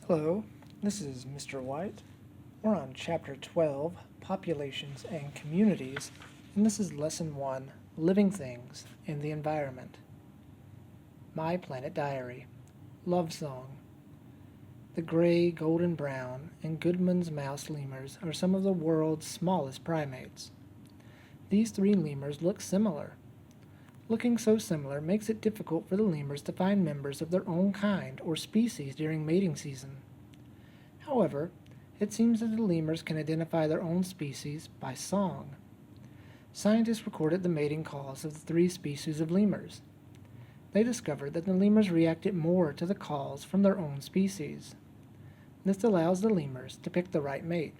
Hello, this is Mr. White. We're on Chapter 12, Populations and Communities, and this is Lesson 1, Living Things in the Environment. My Planet Diary, Love Song. The gray, golden brown, and Goodman's mouse lemurs are some of the world's smallest primates. These three lemurs look similar. Looking so similar makes it difficult for the lemurs to find members of their own kind or species during mating season. However, it seems that the lemurs can identify their own species by song. Scientists recorded the mating calls of the three species of lemurs. They discovered that the lemurs reacted more to the calls from their own species. This allows the lemurs to pick the right mate,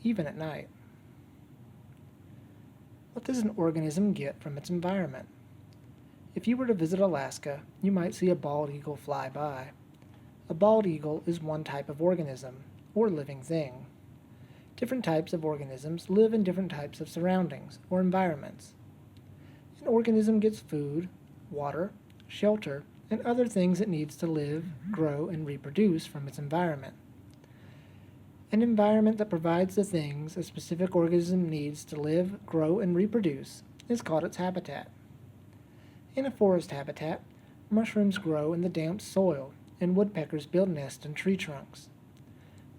even at night. What does an organism get from its environment? If you were to visit Alaska, you might see a bald eagle fly by. A bald eagle is one type of organism, or living thing. Different types of organisms live in different types of surroundings, or environments. An organism gets food, water, shelter, and other things it needs to live, grow, and reproduce from its environment. An environment that provides the things a specific organism needs to live, grow, and reproduce is called its habitat. In a forest habitat, mushrooms grow in the damp soil, and woodpeckers build nests in tree trunks.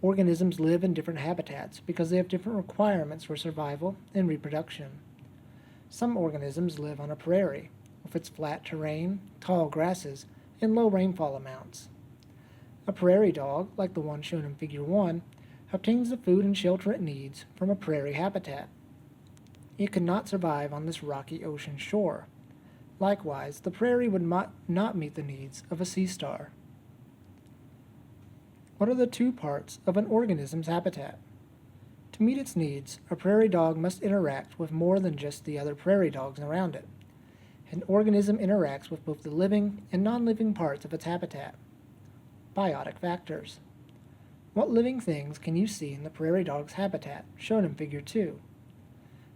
Organisms live in different habitats because they have different requirements for survival and reproduction. Some organisms live on a prairie, with its flat terrain, tall grasses, and low rainfall amounts. A prairie dog, like the one shown in Figure 1, obtains the food and shelter it needs from a prairie habitat. It could not survive on this rocky ocean shore. Likewise, the prairie would not meet the needs of a sea star. What are the two parts of an organism's habitat? To meet its needs, a prairie dog must interact with more than just the other prairie dogs around it. An organism interacts with both the living and non-living parts of its habitat. Biotic factors. What living things can you see in the prairie dog's habitat, shown in Figure 2?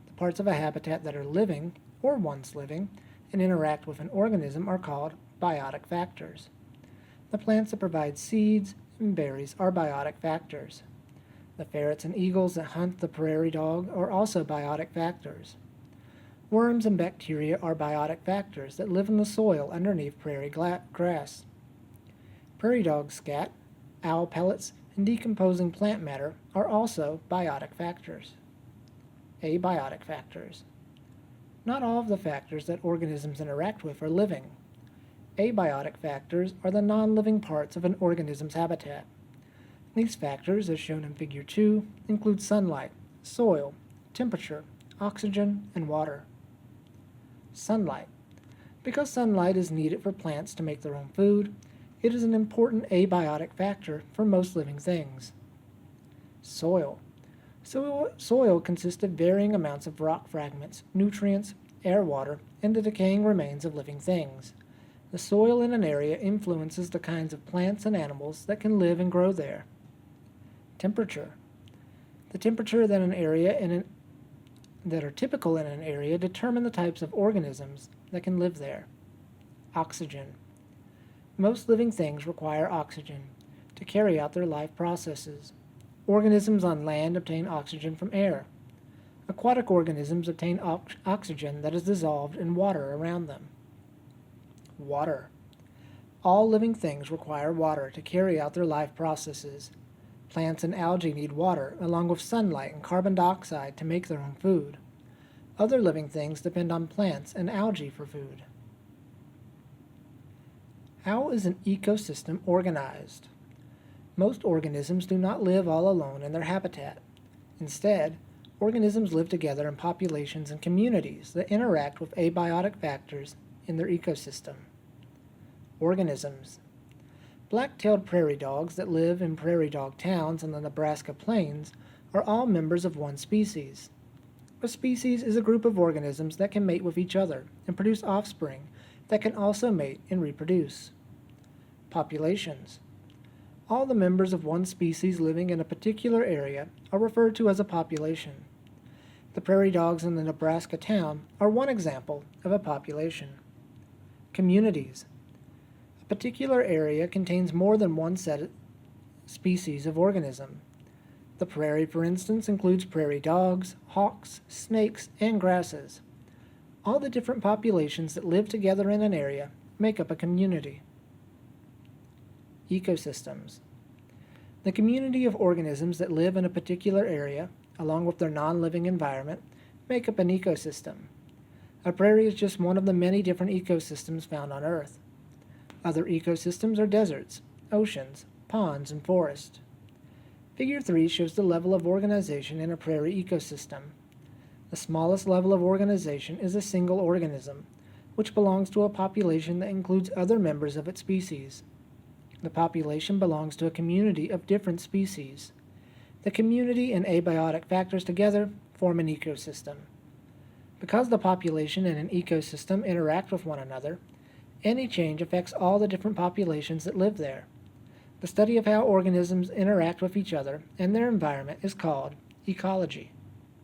The parts of a habitat that are living, or once living, and interact with an organism are called biotic factors. The plants that provide seeds and berries are biotic factors. The ferrets and eagles that hunt the prairie dog are also biotic factors. Worms and bacteria are biotic factors that live in the soil underneath prairie grass. Prairie dog scat, owl pellets, and decomposing plant matter are also biotic factors. Abiotic factors. Not all of the factors that organisms interact with are living. Abiotic factors are the non-living parts of an organism's habitat. These factors, as shown in Figure 2, include sunlight, soil, temperature, oxygen, and water. Sunlight. Because sunlight is needed for plants to make their own food, it is an important abiotic factor for most living things. Soil. Soil consists of varying amounts of rock fragments, nutrients, air, water, and the decaying remains of living things. The soil in an area influences the kinds of plants and animals that can live and grow there. Temperature. The temperature that are typical in an area determine the types of organisms that can live there. Oxygen. Most living things require oxygen to carry out their life processes. Organisms on land obtain oxygen from air. Aquatic organisms obtain oxygen that is dissolved in water around them. Water. All living things require water to carry out their life processes. Plants and algae need water, along with sunlight and carbon dioxide to make their own food. Other living things depend on plants and algae for food. How is an ecosystem organized? Most organisms do not live all alone in their habitat. Instead, organisms live together in populations and communities that interact with abiotic factors in their ecosystem. Organisms. Black-tailed prairie dogs that live in prairie dog towns on the Nebraska plains are all members of one species. A species is a group of organisms that can mate with each other and produce offspring that can also mate and reproduce. Populations. All the members of one species living in a particular area are referred to as a population. The prairie dogs in the Nebraska town are one example of a population. Communities. A particular area contains more than one set species of organism. The prairie, for instance, includes prairie dogs, hawks, snakes, and grasses. All the different populations that live together in an area make up a community. Ecosystems. The community of organisms that live in a particular area, along with their non-living environment, make up an ecosystem. A prairie is just one of the many different ecosystems found on Earth. Other ecosystems are deserts, oceans, ponds, and forests. Figure 3 shows the level of organization in a prairie ecosystem. The smallest level of organization is a single organism, which belongs to a population that includes other members of its species. The population belongs to a community of different species. The community and abiotic factors together form an ecosystem. Because the population and an ecosystem interact with one another, any change affects all the different populations that live there. The study of how organisms interact with each other and their environment is called ecology.